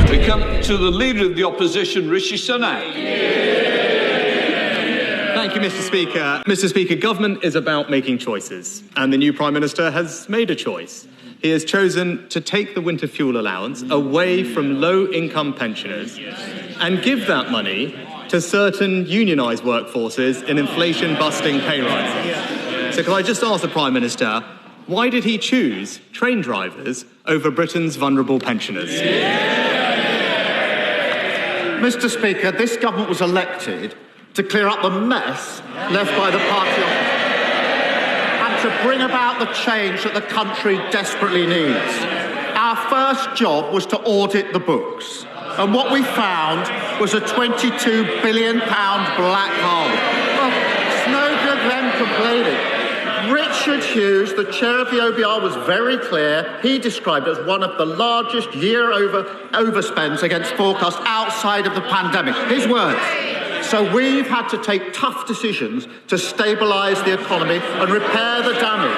We come to the Leader of the Opposition, Rishi Sunak. Thank you, Mr. Speaker. Mr. Speaker, government is about making choices, and the new Prime Minister has made a choice. He has chosen to take the winter fuel allowance away from low-income pensioners and give that money to certain unionised workforces in inflation-busting pay rises. So can I just ask the Prime Minister, why did he choose train drivers over Britain's vulnerable pensioners? Mr. Speaker, this government was elected to clear up the mess left by the party opposition and to bring about the change that the country desperately needs. Our first job was to audit the books, and what we found was a £22 billion black hole. Well, it's no good them complaining. Richard Hughes, the chair of the OBR, was very clear. He described it as one of the largest overspends against forecast outside of the pandemic. His words. So we've had to take tough decisions to stabilise the economy and repair the damage,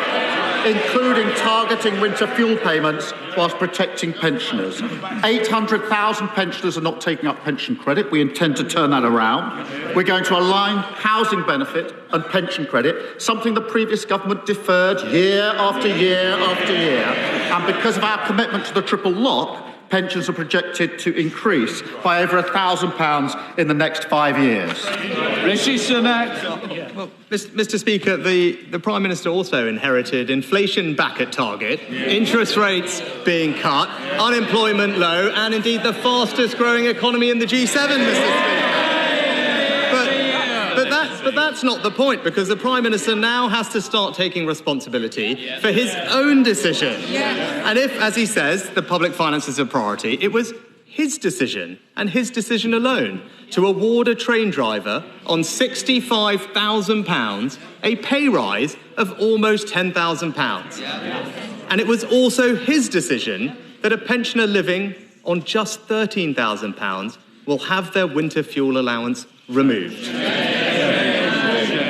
including targeting winter fuel payments whilst protecting pensioners. 800,000 pensioners are not taking up pension credit. We intend to turn that around. We're going to align housing benefit and pension credit, something the previous government deferred year after year after year. And because of our commitment to the triple lock, pensions are projected to increase by over £1,000 in the next 5 years. Rishi Sunak. Well, Mr. Speaker, the Prime Minister also inherited inflation back at target, interest rates being cut, unemployment low, and indeed the fastest growing economy in the G7, Mr. Speaker. But that's not the point, because the Prime Minister now has to start taking responsibility for his own decision. And if, as he says, the public finances are a priority, it was his decision, and his decision alone, to award a train driver on £65,000 a pay rise of almost £10,000. And it was also his decision that a pensioner living on just £13,000 will have their winter fuel allowance removed.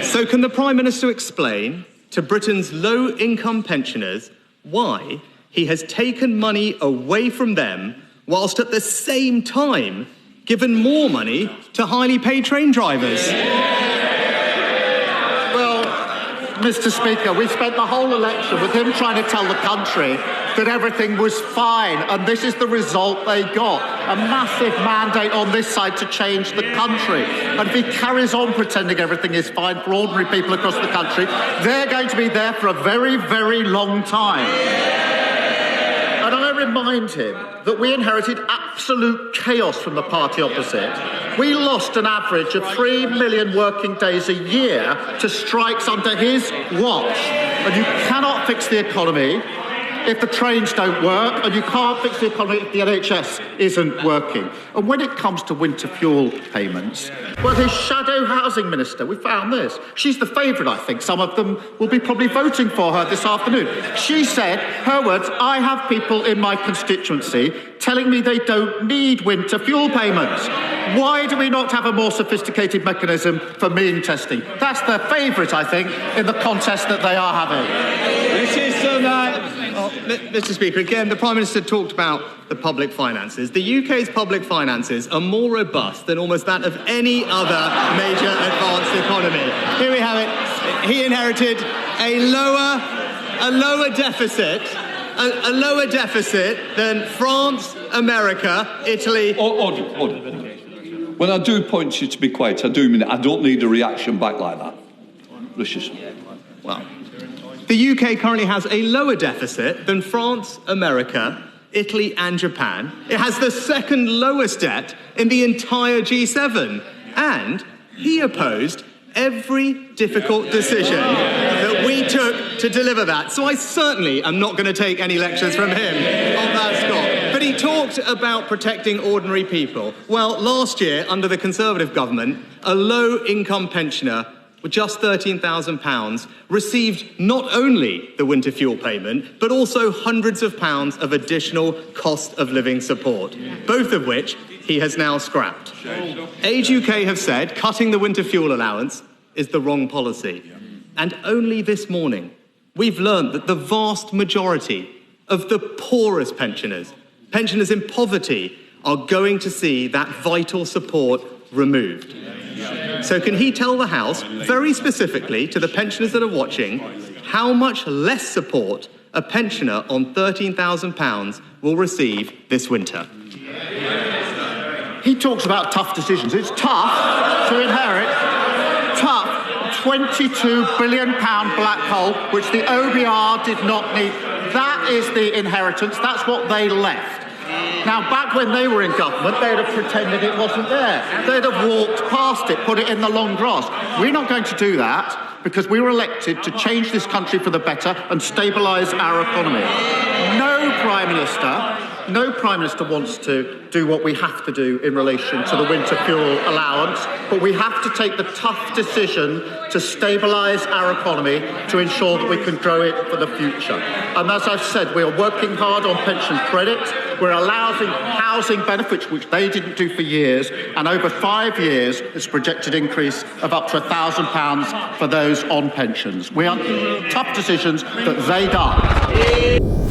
So can the Prime Minister explain to Britain's low-income pensioners why he has taken money away from them whilst at the same time given more money to highly paid train drivers? Well, Mr. Speaker, we spent the whole election with him trying to tell the country that everything was fine, and this is the result they got. A massive mandate on this side to change the country. And if he carries on pretending everything is fine for ordinary people across the country, they're going to be there for a very, very long time. And I remind him that we inherited absolute chaos from the party opposite. We lost an average of 3 million working days a year to strikes under his watch. And you cannot fix the economy if the trains don't work, and you can't fix the economy if the NHS isn't working. And when it comes to winter fuel payments, well, his shadow housing minister, we found this. She's the favourite, I think. Some of them will be probably voting for her this afternoon. She said, her words, "I have people in my constituency telling me they don't need winter fuel payments. Why do we not have a more sophisticated mechanism for mean testing?" That's their favourite, I think, in the contest that they are having. Mr. Speaker, again, the Prime Minister talked about the public finances. The UK's public finances are more robust than almost that of any other major advanced economy. Here we have it. He inherited a lower deficit than France, America, Italy. Order. When I do point you to be quiet, I do mean it. I don't need a reaction back like that. Rishi. Well, the UK currently has a lower deficit than France, America, Italy and Japan. It has the second lowest debt in the entire G7. And he opposed every difficult decision that we took to deliver that. So I certainly am not going to take any lectures from him on that score. But he talked about protecting ordinary people. Well, last year, under the Conservative government, a low-income pensioner with just £13,000 received not only the winter fuel payment, but also hundreds of pounds of additional cost of living support, both of which he has now scrapped. Age UK have said cutting the winter fuel allowance is the wrong policy. And only this morning, we've learned that the vast majority of the poorest pensioners in poverty, are going to see that vital support removed. So can he tell the House, very specifically to the pensioners that are watching, how much less support a pensioner on £13,000 will receive this winter? He talks about tough decisions. It's tough to inherit £22 billion black hole, which the OBR did not need. That is the inheritance. That's what they left. Now, back when they were in government, they'd have pretended it wasn't there. They'd have walked past it, put it in the long grass. We're not going to do that because we were elected to change this country for the better and stabilise our economy. No Prime Minister wants to do what we have to do in relation to the winter fuel allowance, but we have to take the tough decision to stabilise our economy to ensure that we can grow it for the future. And as I've said, we are working hard on pension credit. We're allowing housing benefits, which they didn't do for years, and over 5 years, it's a projected increase of up to £1,000 for those on pensions. We are tough decisions that they done.